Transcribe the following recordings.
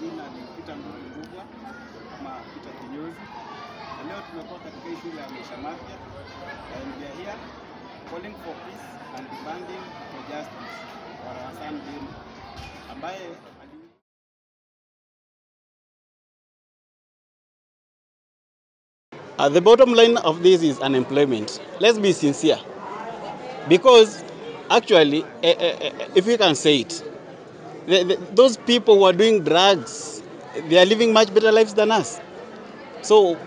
majina ni Peter Mbugua kama Peter Kinyozi. Na leo tumekuwa katika shule ya Maisha Mapya and we are here calling for peace and demanding for justice for our son Ben ambaye the bottom line of this is unemployment. Let's be sincere. Because actually, if we can say it, those people who are doing drugs, they are living much better lives than us. So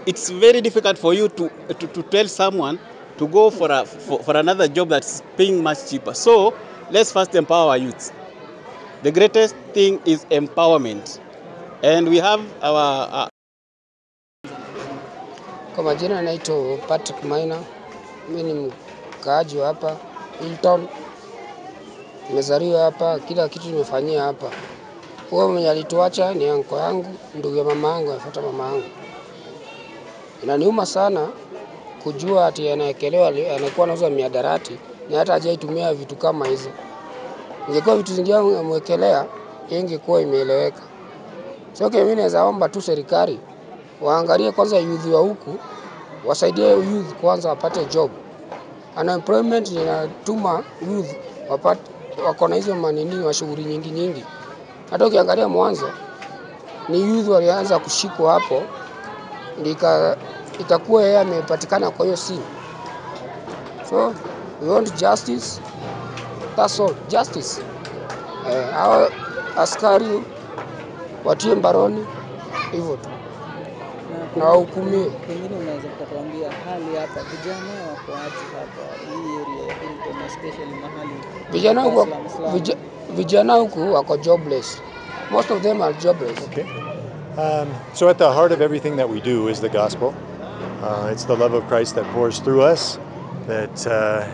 it's very difficult for you to tell someone to go for another job that's paying much cheaper. So let's first empower our youth. The greatest thing is empowerment. And we have our... Kwa majina naitwa Patrick Maina, mimi ni mkaaji hapa Hilton. Nimezaliwa hapa, kila kitu nimefanyia hapa. Huyo mwenye alituacha ni anko yangu, ndugu ya mama yangu, afuata mama yangu. Inaniuma sana kujua ati anaekelewa, anakuwa anauza mihadarati, ni hata hajaitumia vitu kama hizo. Ingekuwa vitu zingine amwekelea, ingekuwa imeeleweka. Sio mimi naweza omba tu serikali waangalie kwanza youth wa huku, wasaidie youth kwanza wapate job. Unemployment inatuma youth wako na hizo manini wa shughuli nyingi. Hata ukiangalia mwanzo ni youth walianza kushikwa hapo, ikakuwa yeye amepatikana kwa hiyo scene. So we want justice. That's all, justice. Hao askari watie mbaroni hivyo tu. Na hukumie. Pengine unaweza kutuambia hali hapa vijana wako aje hapa hii area Hilton especially mahali vijana huku wako jobless. Most of them are jobless. Okay. So at the heart of everything that we do is the gospel. It's the love of Christ that pours through us, that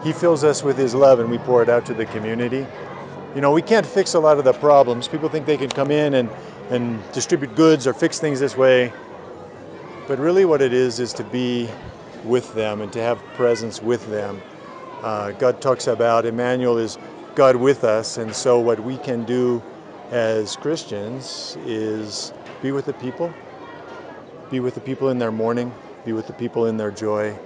he fills us with his love and we pour it out to the community. You know, we can't fix a lot of the problems. People think they can come in and distribute goods or fix things this way. But really what it is to be with them and to have presence with them. God talks about Emmanuel is God with us, and so what we can do as Christians is be with the people in their mourning, be with the people in their joy,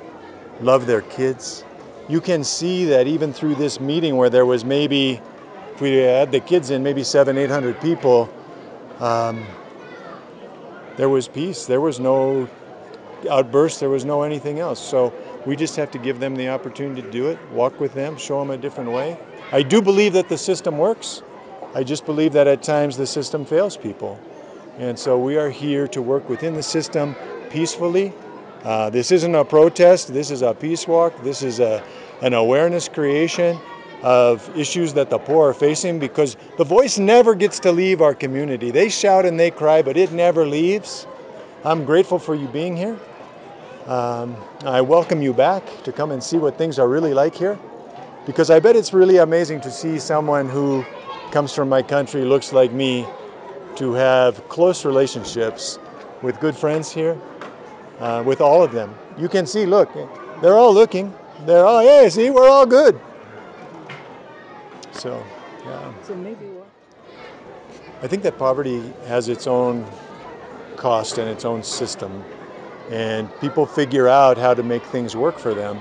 love their kids. You can see that even through this meeting where there was maybe, if we had the kids in, maybe 700-800 people, there was peace. There was no outburst. There was no anything else. So we just have to give them the opportunity to do it, walk with them, show them a different way. I do believe that the system works. I just believe that at times the system fails people. And so we are here to work within the system peacefully. This isn't a protest. This is a peace walk. This is an awareness creation of issues that the poor are facing, because the voice never gets to leave our community. They shout and they cry, but it never leaves. I'm grateful for you being here. I welcome you back to come and see what things are really like here, because I bet it's really amazing to see someone who comes from my country, looks like me, to have close relationships with good friends here, with all of them. You can see, look, they're all looking. They're all, hey, see, we're all good. So, yeah. So maybe what? I think that poverty has its own cost and its own system, and people figure out how to make things work for them.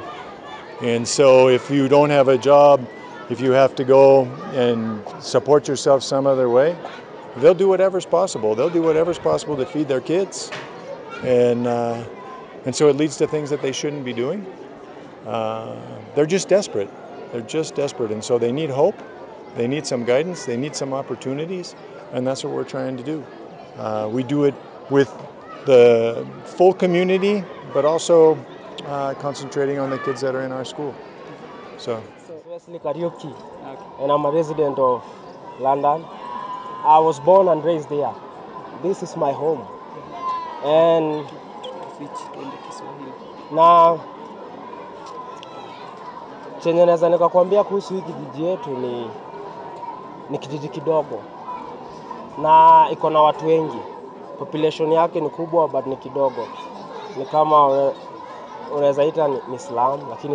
And so if you don't have a job, if you have to go and support yourself some other way, they'll do whatever's possible. They'll do whatever's possible to feed their kids. And so it leads to things that they shouldn't be doing. They're just desperate. They're just desperate, and so they need hope, they need some guidance, they need some opportunities, and that's what we're trying to do. We do it with the full community, but also concentrating on the kids that are in our school. So Wesley Kariuki, and I'm a resident of London. I was born and raised there. This is my home. And na chenye naweza nikakwambia kuhusu hii kijiji yetu ni kijiji kidogo na iko na watu wengi. Population yake ni kubwa but ni kidogo. Ni kama unaweza ita ni slum, lakini